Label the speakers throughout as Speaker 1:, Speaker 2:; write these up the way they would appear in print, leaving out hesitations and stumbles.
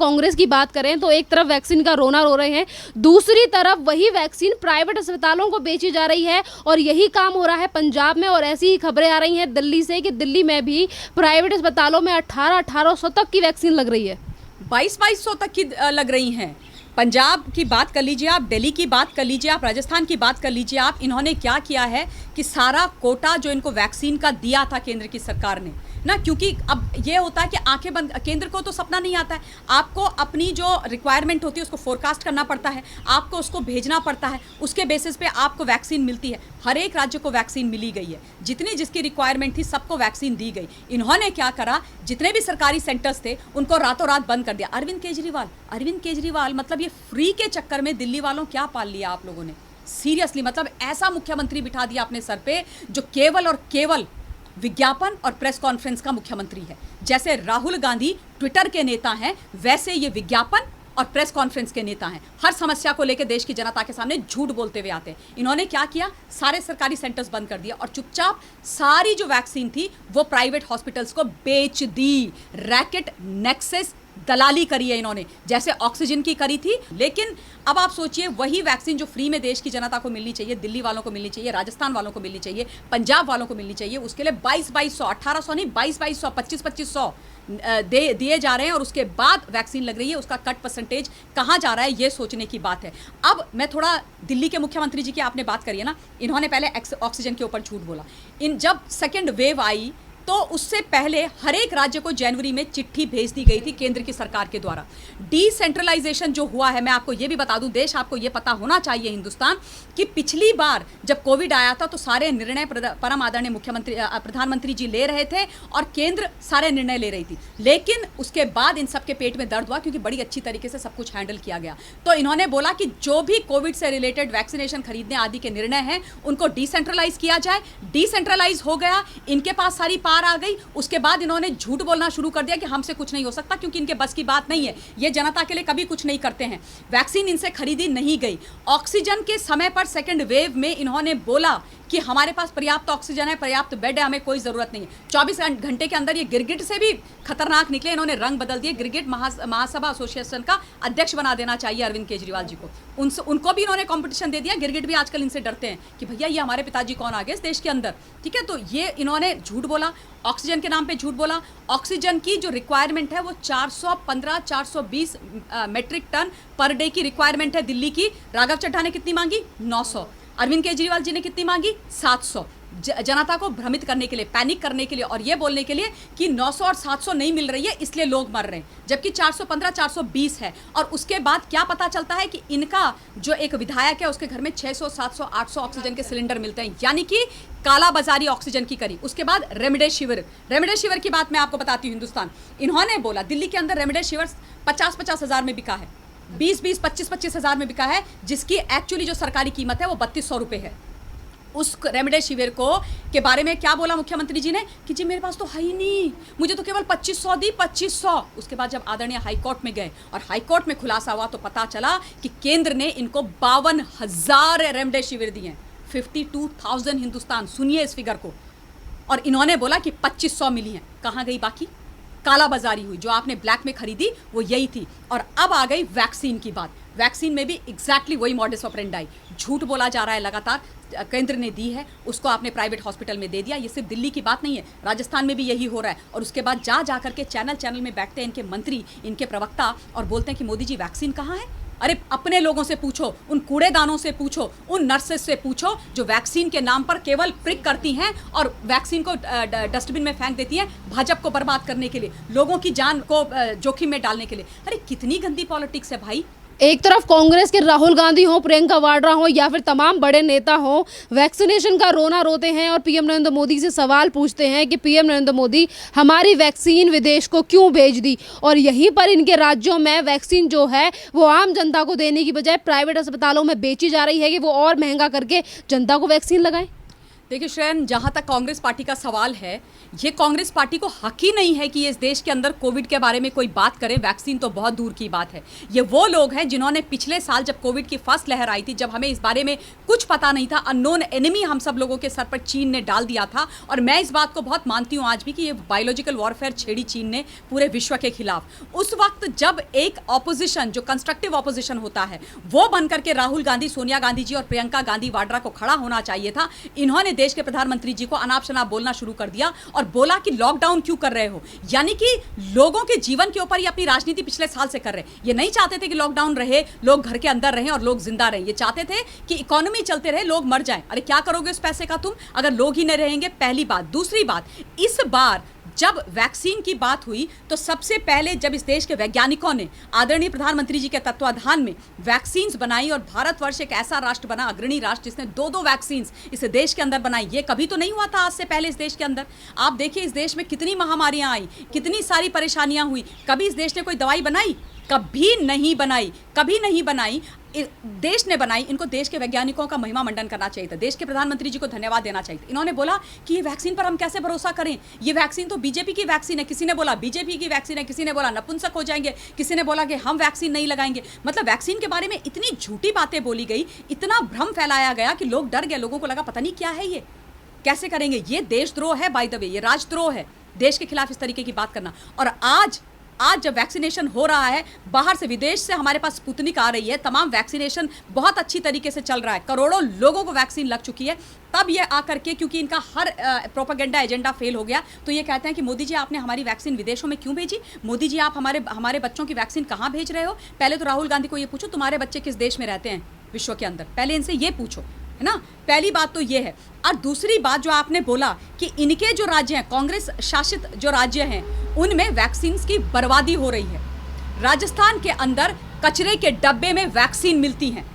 Speaker 1: कांग्रेस की बात करें तो एक तरफ वैक्सीन का रोना रो रहे हैं, दूसरी तरफ वही वैक्सीन प्राइवेट अस्पतालों को बेची जा रही है और यही काम हो रहा है पंजाब में। और ऐसी ही खबरें आ रही हैं दिल्ली से कि दिल्ली में भी प्राइवेट अस्पतालों में 1800 तक की वैक्सीन लग रही है,
Speaker 2: 2200 तक की लग रही हैं। पंजाब की बात कर लीजिए आप, दिल्ली की बात कर लीजिए आप, राजस्थान की बात कर लीजिए आप। इन्होंने क्या किया है कि सारा कोटा जो इनको वैक्सीन का दिया था केंद्र की सरकार ने ना, क्योंकि अब ये होता है कि आंखें बंद, केंद्र को तो सपना नहीं आता है, आपको अपनी जो रिक्वायरमेंट होती है उसको फोरकास्ट करना पड़ता है, आपको उसको भेजना पड़ता है, उसके बेसिस पे आपको वैक्सीन मिलती है। हर एक राज्य को वैक्सीन मिली गई है, जितनी जिसकी रिक्वायरमेंट थी सबको वैक्सीन दी गई। इन्होंने क्या करा, जितने भी सरकारी सेंटर्स थे उनको रातों रात बंद कर दिया। अरविंद केजरीवाल मतलब ये फ्री के चक्कर में दिल्ली वालों क्या पाल लिया आप लोगों ने, सीरियसली। मतलब ऐसा मुख्यमंत्री बिठा दिया अपने सर पे जो केवल और केवल विज्ञापन और प्रेस कॉन्फ्रेंस का मुख्यमंत्री है। जैसे राहुल गांधी ट्विटर के नेता हैं, वैसे ये विज्ञापन और प्रेस कॉन्फ्रेंस के नेता हैं। हर समस्या को लेकर देश की जनता के सामने झूठ बोलते हुए आते हैं। इन्होंने क्या किया, सारे सरकारी सेंटर्स बंद कर दिया और चुपचाप सारी जो वैक्सीन थी वो प्राइवेट हॉस्पिटल्स को बेच दी। रैकेट नेक्सस दलाली करी है इन्होंने, जैसे ऑक्सीजन की करी थी। लेकिन अब आप सोचिए, वही वैक्सीन जो फ्री में देश की जनता को मिलनी चाहिए, दिल्ली वालों को मिलनी चाहिए, राजस्थान वालों को मिलनी चाहिए, पंजाब वालों को मिलनी चाहिए, उसके लिए 2200 1800 नहीं, 2200 2500 दिए जा रहे हैं और उसके बाद वैक्सीन लग रही है। उसका कट परसेंटेज कहाँ जा रहा है, ये सोचने की बात है। अब मैं थोड़ा दिल्ली के मुख्यमंत्री जी की आपने बात करी है ना, इन्होंने पहले ऑक्सीजन के ऊपर झूठ बोला। जब सेकेंड वेव आई तो उससे पहले हर एक राज्य को जनवरी में चिट्ठी भेज दी गई थी केंद्र की सरकार के द्वारा। डिसेंट्रलाइजेशन जो हुआ है, मैं आपको ये भी बता दूं, देश आपको ये पता होना चाहिए हिंदुस्तान, कि पिछली बार जब कोविड आया था तो सारे निर्णय परम आदरणीय प्रधानमंत्री जी ले रहे थे और केंद्र सारे निर्णय ले रही थी। लेकिन उसके बाद इन सबके पेट में दर्द हुआ क्योंकि बड़ी अच्छी तरीके से सब कुछ हैंडल किया गया। तो इन्होंने बोला कि जो भी कोविड से रिलेटेड वैक्सीनेशन खरीदने आदि के निर्णय हैं उनको डिसेंट्रलाइज किया जाए। डिसेंट्रलाइज हो गया, इनके पास सारी पार आ गई। उसके बाद इन्होंने झूठ बोलना शुरू कर दिया कि हमसे कुछ नहीं हो सकता क्योंकि इनके बस की बात नहीं है, ये जनता के लिए कभी कुछ नहीं करते हैं। वैक्सीन इनसे खरीदी नहीं गई। ऑक्सीजन के समय पर सेकंड वेव में इन्होंने बोला कि हमारे पास पर्याप्त ऑक्सीजन है, पर्याप्त बेड है, हमें कोई जरूरत नहीं है। 24 घंटे के अंदर ये गिरगिट से भी खतरनाक निकले, इन्होंने रंग बदल दिए। गिरगिट महासभा एसोसिएशन का अध्यक्ष बना देना चाहिए अरविंद केजरीवाल जी को। उनको भी इन्होंने कंपटीशन दे दिया। गिरगिट भी आजकल इनसे डरते हैं कि भैया ये हमारे पिताजी कौन आ गए इस देश के अंदर, ठीक है। तो ये इन्होंने झूठ बोला, ऑक्सीजन के नाम पे झूठ बोला। ऑक्सीजन की जो रिक्वायरमेंट है वो 415-420 मेट्रिक टन पर डे की रिक्वायरमेंट है दिल्ली की। राघव चड्ढा ने कितनी मांगी? 900। अरविंद केजरीवाल जी ने कितनी मांगी? 700। जनता को भ्रमित करने के लिए, पैनिक करने के लिए और ये बोलने के लिए कि 900 और 700 नहीं मिल रही है इसलिए लोग मर रहे हैं, जबकि 415-420 है। और उसके बाद क्या पता चलता है कि इनका जो एक विधायक है उसके घर में 600, 700, 800 ऑक्सीजन के सिलेंडर मिलते हैं, यानी कि काला बाजारी ऑक्सीजन की करी। उसके बाद रेमडेसिविर की बात मैं आपको बताती हूँ। हिंदुस्तान इन्होंने बोला दिल्ली के अंदर रेमडेसिविर 50-50 हज़ार में बिका है, 20-20, 25-25 हज़ार में बिका है, जिसकी एक्चुअली जो सरकारी कीमत है वो 3200 रुपये है। उस रेमडेसिविर को के बारे में क्या बोला मुख्यमंत्री जी ने कि जी मेरे पास तो है ही नहीं, मुझे तो केवल 2500 दी, 2500। उसके बाद जब आदरणीय हाईकोर्ट में गए और हाईकोर्ट में खुलासा हुआ तो पता चला कि केंद्र ने इनको 52,000 रेमडेसिविर दिए, 52,000 हिंदुस्तान, सुनिए इस फिगर को। और इन्होंने बोला कि 2500 मिली हैं। कहाँ गई बाकी? काला बाजारी हुई, जो आपने ब्लैक में खरीदी वो यही थी। और अब आ गई वैक्सीन की बात। वैक्सीन में भी एग्जैक्टली वही मॉडस ऑपरेंडाई, झूठ बोला जा रहा है लगातार। केंद्र ने दी है, उसको आपने प्राइवेट हॉस्पिटल में दे दिया। ये सिर्फ दिल्ली की बात नहीं है, राजस्थान में भी यही हो रहा है। और उसके बाद जा करके चैनल में बैठते हैं इनके मंत्री, इनके प्रवक्ता और बोलते हैं कि मोदी जी वैक्सीन कहाँ है। अरे अपने लोगों से पूछो, उन कूड़ेदानों से पूछो, उन नर्सेस से पूछो जो वैक्सीन के नाम पर केवल प्रिक करती हैं और वैक्सीन को डस्टबिन में फेंक देती हैं भाजपा को बर्बाद करने के लिए, लोगों की जान को जोखिम में डालने के लिए। अरे कितनी गंदी पॉलिटिक्स है भाई।
Speaker 1: एक तरफ कांग्रेस के राहुल गांधी हो, प्रियंका वाड्रा हो या फिर तमाम बड़े नेता हो, वैक्सीनेशन का रोना रोते हैं और पीएम नरेंद्र मोदी से सवाल पूछते हैं कि पीएम नरेंद्र मोदी हमारी वैक्सीन विदेश को क्यों भेज दी। और यहीं पर इनके राज्यों में वैक्सीन जो है वो आम जनता को देने की बजाय प्राइवेट अस्पतालों में बेची जा रही है कि वो और महंगा करके जनता को वैक्सीन लगाएं।
Speaker 2: देखिए श्रेयन, जहाँ तक कांग्रेस पार्टी का सवाल है, ये कांग्रेस पार्टी को हक ही नहीं है कि इस देश के अंदर कोविड के बारे में कोई बात करे। वैक्सीन तो बहुत दूर की बात है। ये वो लोग हैं जिन्होंने पिछले साल जब कोविड की फर्स्ट लहर आई थी, जब हमें इस बारे में कुछ पता नहीं था, अननोन एनिमी हम सब लोगों के सर पर चीन ने डाल दिया था। और मैं इस बात को बहुत मानती हूँ आज भी कि ये बायोलॉजिकल वॉरफेयर छेड़ी चीन ने पूरे विश्व के खिलाफ। उस वक्त जब एक ऑपोजिशन, जो कंस्ट्रक्टिव ऑपोजिशन होता है, वो बनकर के राहुल गांधी, सोनिया गांधी जी और प्रियंका गांधी वाड्रा को खड़ा होना चाहिए था। इन्होंने देश के प्रधानमंत्री जी को अनाप शनाप बोलना शुरू कर दिया और बोला कि लॉकडाउन क्यों कर रहे हो, यानी कि लोगों के जीवन के ऊपर ये अपनी राजनीति पिछले साल से कर रहे हैं। ये नहीं चाहते थे कि लॉकडाउन रहे, लोग घर के अंदर रहें और लोग जिंदा रहें। ये चाहते थे कि इकोनॉमी चलते रहे, लोग मर जाएं। अरे क्या करोगे उस पैसे का तुम, अगर लोग ही नहीं रहेंगे? पहली बात। दूसरी बात, इस बार जब वैक्सीन की बात हुई तो सबसे पहले जब इस देश के वैज्ञानिकों ने आदरणीय प्रधानमंत्री जी के तत्वाधान में वैक्सीन्स बनाई, और भारतवर्ष एक ऐसा राष्ट्र बना, अग्रणी राष्ट्र, जिसने दो वैक्सीन्स इस देश के अंदर बनाई। ये कभी तो नहीं हुआ था आज से पहले इस देश के अंदर। आप देखिए इस देश में कितनी महामारियां आई, कितनी सारी परेशानियां हुई। कभी इस देश ने कोई दवाई बनाई? कभी नहीं बनाई, कभी नहीं बनाई। देश ने बनाई। इनको देश के वैज्ञानिकों का महिमा मंडन करना चाहिए था, देश के प्रधानमंत्री जी को धन्यवाद देना चाहिए था। इन्होंने बोला कि ये वैक्सीन पर हम कैसे भरोसा करें, ये वैक्सीन तो बीजेपी की वैक्सीन है। किसी ने बोला बीजेपी की वैक्सीन है, किसी ने बोला नपुंसक हो जाएंगे, किसी ने बोला कि हम वैक्सीन नहीं लगाएंगे। मतलब वैक्सीन के बारे में इतनी झूठी बातें बोली गई, इतना भ्रम फैलाया गया कि लोग डर गए। लोगों को लगा पता नहीं क्या है, ये कैसे करेंगे। ये देशद्रोह है, बाय द वे, ये राजद्रोह है, देश के खिलाफ इस तरीके की बात करना। और आज जब वैक्सीनेशन हो रहा है, बाहर से, विदेश से हमारे पास स्पुतनिक आ रही है, तमाम वैक्सीनेशन बहुत अच्छी तरीके से चल रहा है, करोड़ों लोगों को वैक्सीन लग चुकी है, तब ये आकर के, क्योंकि इनका हर प्रोपेगेंडा एजेंडा फेल हो गया, तो ये कहते हैं कि मोदी जी आपने हमारी वैक्सीन विदेशों में क्यों भेजी? मोदी जी आप हमारे बच्चों की वैक्सीन कहाँ भेज रहे हो? पहले तो राहुल गांधी को ये पूछो तुम्हारे बच्चे किस देश में रहते हैं विश्व के अंदर, पहले इनसे ये पूछो, है ना। पहली बात तो ये है। और दूसरी बात जो आपने बोला कि इनके जो राज्य हैं, कांग्रेस शासित जो राज्य हैं, उनमें वैक्सीन की बर्बादी हो रही है। राजस्थान के अंदर कचरे के डब्बे में वैक्सीन मिलती हैं,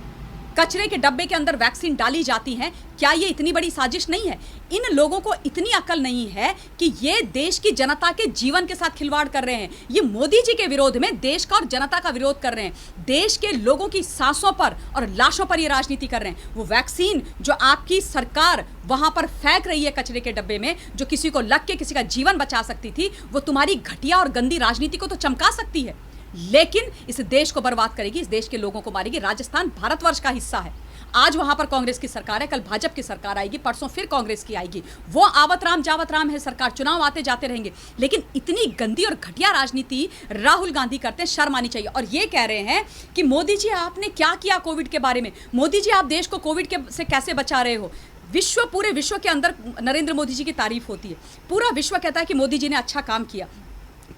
Speaker 2: कचरे के डब्बे के अंदर वैक्सीन डाली जाती हैं। क्या ये इतनी बड़ी साजिश नहीं है? इन लोगों को इतनी अकल नहीं है कि ये देश की जनता के जीवन के साथ खिलवाड़ कर रहे हैं। ये मोदी जी के विरोध में देश का और जनता का विरोध कर रहे हैं, देश के लोगों की सांसों पर और लाशों पर ये राजनीति कर रहे हैं। वो वैक्सीन जो आपकी सरकार वहां पर फेंक रही है कचरे के डब्बे में, जो किसी को लग के किसी का जीवन बचा सकती थी, वो तुम्हारी घटिया और गंदी राजनीति को तो चमका सकती है, लेकिन इस देश को बर्बाद करेगी, इस देश के लोगों को मारेगी। राजस्थान भारतवर्ष का हिस्सा है। आज वहां पर कांग्रेस की सरकार है, कल भाजपा की सरकार आएगी, परसों फिर कांग्रेस की आएगी। वो आवत राम जावत राम है सरकार, चुनाव आते जाते रहेंगे। लेकिन इतनी गंदी और घटिया राजनीति राहुल गांधी करते हैं, शर्म आनी चाहिए। और ये कह रहे हैं कि मोदी जी आपने क्या किया कोविड के बारे में, मोदी जी आप देश को कोविड के से कैसे बचा रहे हो। पूरे विश्व के अंदर नरेंद्र मोदी जी की तारीफ होती है, पूरा विश्व कहता है कि मोदी जी ने अच्छा काम किया,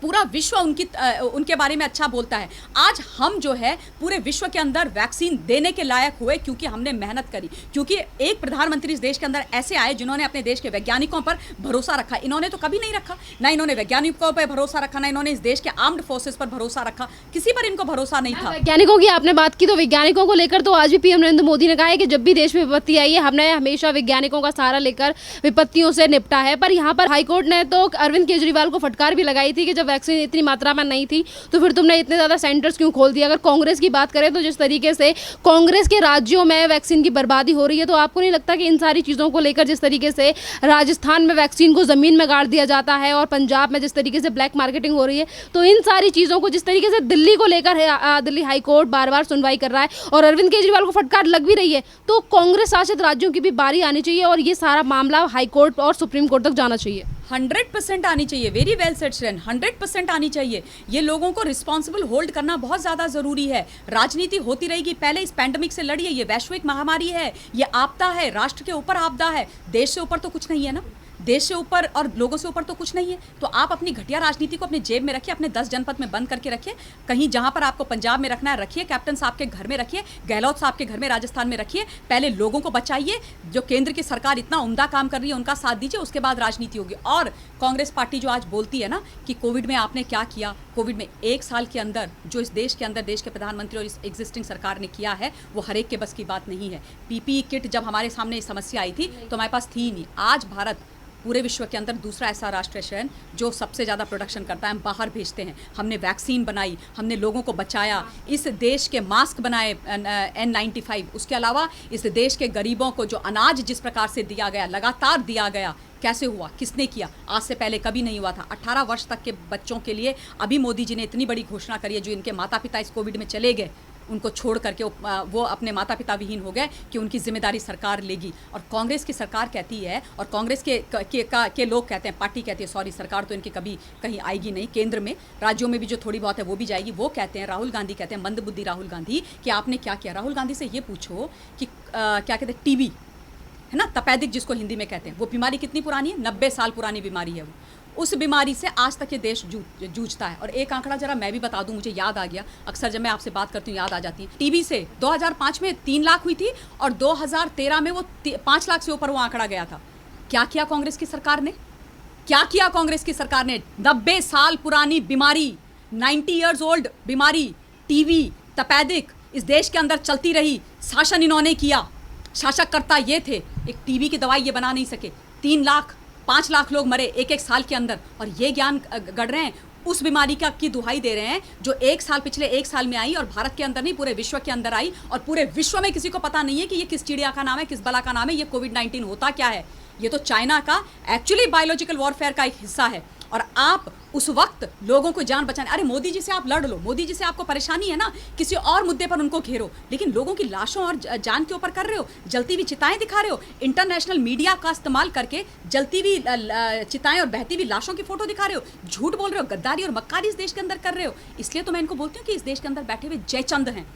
Speaker 2: पूरा विश्व उनके बारे में अच्छा बोलता है। आज हम जो है पूरे विश्व के अंदर वैक्सीन देने के लायक हुए क्योंकि हमने मेहनत करी, क्योंकि एक प्रधानमंत्री इस देश के अंदर ऐसे आए जिन्होंने अपने देश के वैज्ञानिकों पर भरोसा रखा। इन्होंने तो कभी नहीं रखा, ना इन्होंने वैज्ञानिकों पर भरोसा रखा, ना इन्होंने इस देश के आर्म्ड फोर्सेस पर भरोसा रखा, किसी पर इनको भरोसा नहीं था।
Speaker 1: वैज्ञानिकों की आपने बात की, तो वैज्ञानिकों को लेकर तो आज भी पीएम नरेंद्र मोदी ने कहा है कि जब भी देश में विपत्ति आई है, हमने हमेशा वैज्ञानिकों का सहारा लेकर विपत्तियों से निपटा है। पर यहाँ पर हाईकोर्ट ने तो अरविंद केजरीवाल को फटकार भी लगाई थी कि जब वैक्सीन इतनी मात्रा में नहीं थी तो फिर तुमने इतने ज़्यादा सेंटर्स क्यों खोल दिया। अगर कांग्रेस की बात करें तो जिस तरीके से कांग्रेस के राज्यों में वैक्सीन की बर्बादी हो रही है, तो आपको नहीं लगता कि इन सारी चीज़ों को लेकर, जिस तरीके से राजस्थान में वैक्सीन को ज़मीन में गाड़ दिया जाता है और पंजाब में जिस तरीके से ब्लैक मार्केटिंग हो रही है, तो इन सारी चीज़ों को जिस तरीके से दिल्ली को लेकर दिल्ली हाईकोर्ट बार बार सुनवाई कर रहा है और अरविंद केजरीवाल को फटकार लग भी रही है, तो कांग्रेस शासित राज्यों की भी बारी आनी चाहिए और ये सारा मामला हाईकोर्ट और सुप्रीम कोर्ट तक जाना चाहिए।
Speaker 2: 100% आनी चाहिए। वेरी वेल सेड श्रेन, 100% आनी चाहिए। ये लोगों को रिस्पॉन्सिबल होल्ड करना बहुत ज़्यादा ज़रूरी है। राजनीति होती रहेगी, पहले इस पैंडमिक से लड़िए। ये वैश्विक महामारी है, ये आपदा है, राष्ट्र के ऊपर आपदा है, देश से ऊपर तो कुछ नहीं है ना, देश से ऊपर और लोगों से ऊपर तो कुछ नहीं है। तो आप अपनी घटिया राजनीति को अपने जेब में रखिए, अपने 10 जनपद में बंद करके रखिए। कहीं जहां पर आपको पंजाब में रखना है रखिए, कैप्टन साहब के घर में रखिए, गहलोत साहब के घर में राजस्थान में रखिए। पहले लोगों को बचाइए, जो केंद्र की सरकार इतना उम्दा काम कर रही है उनका साथ दीजिए, उसके बाद राजनीति होगी। और कांग्रेस पार्टी जो आज बोलती है ना कि कोविड में आपने क्या किया, कोविड में 1 साल के अंदर जो इस देश के अंदर देश के प्रधानमंत्री और इस एग्जिस्टिंग सरकार ने किया है, वो हर एक के बस की बात नहीं है। पीपीई किट जब हमारे सामने समस्या आई थी तो हमारे पास थी ही नहीं। आज भारत पूरे विश्व के अंदर दूसरा ऐसा राष्ट्र है जो सबसे ज़्यादा प्रोडक्शन करता है, हम बाहर भेजते हैं। हमने वैक्सीन बनाई, हमने लोगों को बचाया, इस देश के मास्क बनाए N95, उसके अलावा इस देश के गरीबों को जो अनाज जिस प्रकार से दिया गया, लगातार दिया गया, कैसे हुआ, किसने किया, आज से पहले कभी नहीं हुआ था। 18 वर्ष तक के बच्चों के लिए अभी मोदी जी ने इतनी बड़ी घोषणा करी है, जो इनके माता पिता इस कोविड में चले गए, उनको छोड़ करके वो अपने माता पिता विहीन हो गए, कि उनकी जिम्मेदारी सरकार लेगी। और कांग्रेस की सरकार कहती है, और कांग्रेस के लोग कहते हैं, पार्टी कहती है, सॉरी, सरकार तो इनकी कभी कहीं आएगी नहीं, केंद्र में, राज्यों में भी जो थोड़ी बहुत है वो भी जाएगी। वो कहते हैं, राहुल गांधी कहते हैं, मंदबुद्धि राहुल गांधी, कि आपने क्या किया। राहुल गांधी से ये पूछो कि क्या कहते हैं, टीबी है ना, तपेदिक जिसको हिंदी में कहते हैं, वो बीमारी कितनी पुरानी है, 90 साल पुरानी बीमारी है वो। उस बीमारी से आज तक ये देश जूझता है। और एक आंकड़ा जरा मैं भी बता दूं, मुझे याद आ गया, अक्सर जब मैं आपसे बात करती हूँ याद आ जाती है। टीबी से 2005 में 3 लाख हुई थी, और 2013 में वो 5 लाख से ऊपर वो आंकड़ा गया था। क्या किया कांग्रेस की सरकार ने, क्या किया कांग्रेस की सरकार ने? 90 साल पुरानी बीमारी, 90 ईयर्स ओल्ड बीमारी, टीबी, तपेदिक इस देश के अंदर चलती रही, शासन इन्होंने किया, शासककर्ता ये थे, एक टीबी की दवाई ये बना नहीं सके, 3 लाख 5 लाख लोग मरे एक साल के अंदर। और ये ज्ञान गढ़ रहे हैं, उस बीमारी की दुहाई दे रहे हैं जो पिछले एक साल में आई, और भारत के अंदर नहीं, पूरे विश्व के अंदर आई, और पूरे विश्व में किसी को पता नहीं है कि ये किस चिड़िया का नाम है, किस बला का नाम है, ये कोविड-19 होता क्या है। ये तो चाइना का एक्चुअली बायोलॉजिकल वॉरफेयर का एक हिस्सा है। और आप उस वक्त लोगों को जान बचाने, अरे मोदी जी से आप लड़ लो, मोदी जी से आपको परेशानी है ना, किसी और मुद्दे पर उनको घेरो, लेकिन लोगों की लाशों और जान के ऊपर कर रहे हो, जलती हुई चिताएं दिखा रहे हो, इंटरनेशनल मीडिया का इस्तेमाल करके जलती हुई चिताएं और बहती हुई लाशों की फोटो दिखा रहे हो, झूठ बोल रहे हो, गद्दारी और मक्कारी इस देश के अंदर कर रहे हो। इसलिए तो मैं इनको बोलती हूँ कि इस देश के अंदर बैठे हुए जयचंद हैं।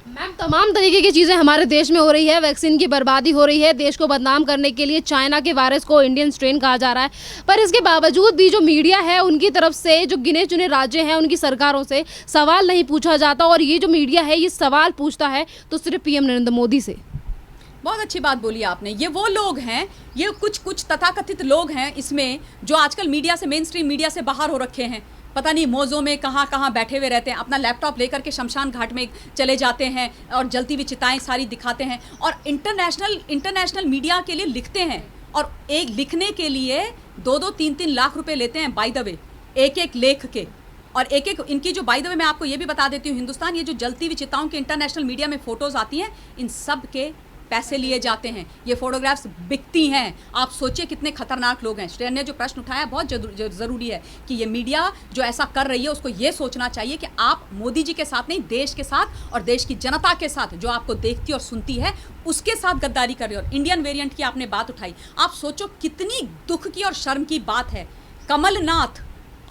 Speaker 1: मैम, तमाम तरीके की चीज़ें हमारे देश में हो रही है, वैक्सीन की बर्बादी हो रही है, देश को बदनाम करने के लिए चाइना के वायरस को इंडियन स्ट्रेन कहा जा रहा है, पर इसके बावजूद भी जो मीडिया है उनकी तरफ से, जो गिने चुने राज्य हैं उनकी सरकारों से सवाल नहीं पूछा जाता, और ये जो मीडिया है ये सवाल पूछता है तो सिर्फ पीएम नरेंद्र मोदी से।
Speaker 2: बहुत अच्छी बात बोली आपने। ये वो लोग हैं, ये कुछ तथाकथित लोग हैं इसमें, जो आजकल मीडिया से, मेन स्ट्रीम मीडिया से बाहर हो रखे हैं, पता नहीं मौजों में कहाँ कहाँ बैठे हुए रहते हैं, अपना लैपटॉप लेकर के शमशान घाट में चले जाते हैं और जलती हुई चिताएं सारी दिखाते हैं, और इंटरनेशनल मीडिया के लिए लिखते हैं, और एक लिखने के लिए 2-2, 3-3 लाख रुपए लेते हैं, बाय द वे, एक लेख के। और एक इनकी जो, बाय द वे मैं आपको ये भी बता देती हूँ, हिंदुस्तान, ये जो जलती हुई चिताओं के इंटरनेशनल मीडिया में फोटोज आती हैं, इन सब के पैसे लिए जाते हैं, ये फोटोग्राफ्स बिकती हैं। आप सोचिए कितने खतरनाक लोग हैं। श्रेया ने जो प्रश्न उठाया बहुत ज़रूरी है कि ये मीडिया जो ऐसा कर रही है उसको ये सोचना चाहिए कि आप मोदी जी के साथ नहीं, देश के साथ और देश की जनता के साथ, जो आपको देखती और सुनती है, उसके साथ गद्दारी कर रही हो। और इंडियन वेरिएंट की आपने बात उठाई, आप सोचो कितनी दुख की और शर्म की बात है। कमलनाथ,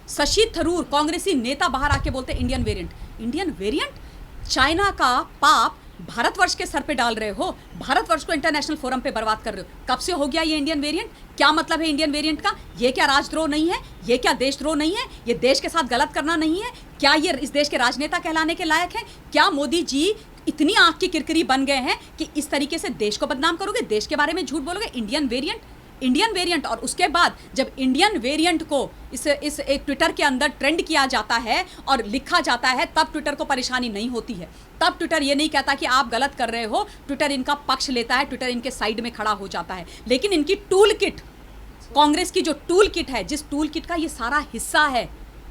Speaker 2: शशि थरूर, कांग्रेसी नेता बाहर आके बोलते हैं इंडियन वेरिएंट, चाइना का पाप भारतवर्ष के सर पे डाल रहे हो, भारतवर्ष को इंटरनेशनल फोरम पे बर्बाद कर रहे हो। कब से हो गया ये इंडियन वेरिएंट? क्या मतलब है इंडियन वेरिएंट का? ये क्या राजद्रोह नहीं है? ये क्या देशद्रोह नहीं है? ये देश के साथ गलत करना नहीं है? क्या ये इस देश के राजनेता कहलाने के लायक है? क्या मोदी जी इतनी आंख की किरकिरी बन गए हैं कि इस तरीके से देश को बदनाम करोगे, देश के बारे में झूठ बोलोगे? Indian variant. और उसके बाद जब इंडियन वेरिएंट को इस एक ट्विटर के अंदर ट्रेंड किया जाता है और लिखा जाता है, तब ट्विटर को परेशानी नहीं होती है। तब ट्विटर ये नहीं कहता कि आप गलत कर रहे हो, ट्विटर इनका पक्ष लेता है, ट्विटर इनके साइड में खड़ा हो जाता है। लेकिन इनकी टूल किट, कांग्रेस की जो टूल किट है, जिस टूल किट का ये सारा हिस्सा है,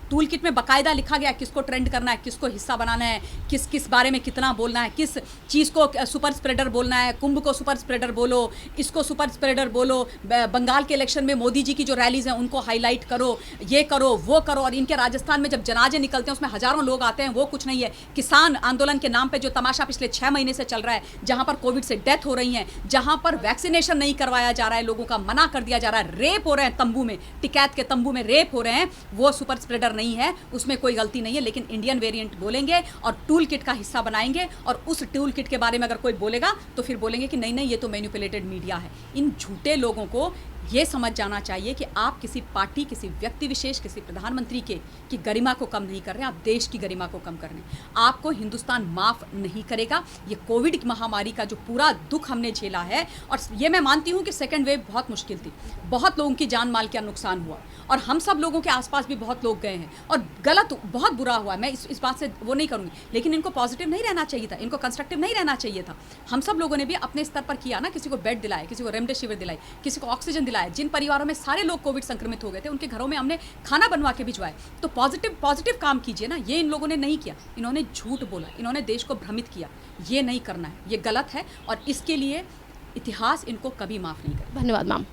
Speaker 2: टूल किट में बाकायदा लिखा गया किसको ट्रेंड करना है, किसको हिस्सा बनाना है, किस बारे में कितना बोलना है, किस चीज़ को सुपर स्प्रेडर बोलना है, कुंभ को सुपर स्प्रेडर बोलो, इसको सुपर स्प्रेडर बोलो, बंगाल के इलेक्शन में मोदी जी की जो रैलीज हैं उनको हाईलाइट करो, ये करो वो करो। और इनके राजस्थान में जब जनाजे निकलते हैं उसमें हज़ारों लोग आते हैं, वो कुछ नहीं है। किसान आंदोलन के नाम पर जो तमाशा पिछले 6 महीने से चल रहा है, जहाँ पर कोविड से डेथ हो रही है, जहाँ पर वैक्सीनेशन नहीं करवाया जा रहा है, लोगों का मना कर दिया जा रहा है, रेप हो रहे हैं तंबू में, टिकैत के तंबू में रेप हो रहे हैं, वो सुपर स्प्रेडर नहीं है, उसमें कोई गलती नहीं है। लेकिन इंडियन वेरिएंट बोलेंगे और टूल किट का हिस्सा बनाएंगे, और उस टूल किट के बारे में अगर कोई बोलेगा तो फिर बोलेंगे कि नहीं ये तो मैनिपुलेटेड मीडिया है। इन झूठे लोगों को ये समझ जाना चाहिए कि आप किसी पार्टी, किसी व्यक्ति विशेष, किसी प्रधानमंत्री की गरिमा को कम नहीं कर रहे हैं, आप देश की गरिमा को कम कर रहे हैं। आपको हिंदुस्तान माफ़ नहीं करेगा। ये कोविड महामारी का जो पूरा दुख हमने झेला है, और ये मैं मानती हूँ कि सेकेंड वेव बहुत मुश्किल थी, बहुत लोगों की जान माल का नुकसान हुआ, और हम सब लोगों के आसपास भी बहुत लोग गए हैं, और गलत बहुत बुरा हुआ। मैं इस बात से वो नहीं करूँगी, लेकिन इनको पॉजिटिव नहीं रहना चाहिए था, इनको कंस्ट्रक्टिव नहीं रहना चाहिए था। हम सब लोगों ने भी अपने स्तर पर किया ना, किसी को बेड दिलाए, किसी को रेमडेसिविर दिलाई, किसी को ऑक्सीजन दिलाई, खिलाए, जिन परिवारों में सारे लोग कोविड संक्रमित हो गए थे उनके घरों में हमने खाना बनवा के भिजवाए। तो पॉजिटिव काम कीजिए ना, ये इन लोगों ने नहीं किया। इन्होंने झूठ बोला, इन्होंने देश को भ्रमित किया। ये नहीं करना है, ये गलत है और इसके लिए इतिहास इनको कभी माफ़ नहीं करेगा।
Speaker 1: धन्यवाद मैम।